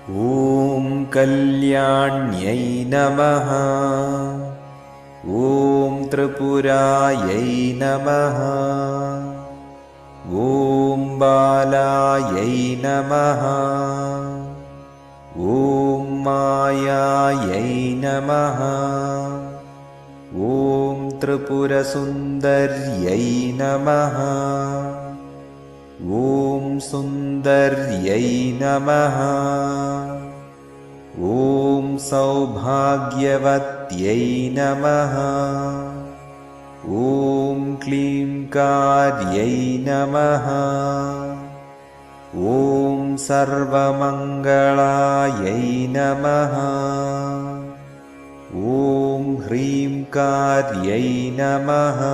ॐ कल्याण्यै नमः। ॐ त्रिपुरायै नमः। ॐ बालायै नमः। ॐ मायायै नमः। ॐ त्रिपुरसुन्दर्यै नमः। ॐ सुन्दर्यै नमः। ॐ सौभाग्यवत्यै नमः। ॐ क्लींकार्यै नमः। ॐ सर्वमङ्गलायै नमः। ॐ ह्रींकार्यै नमः।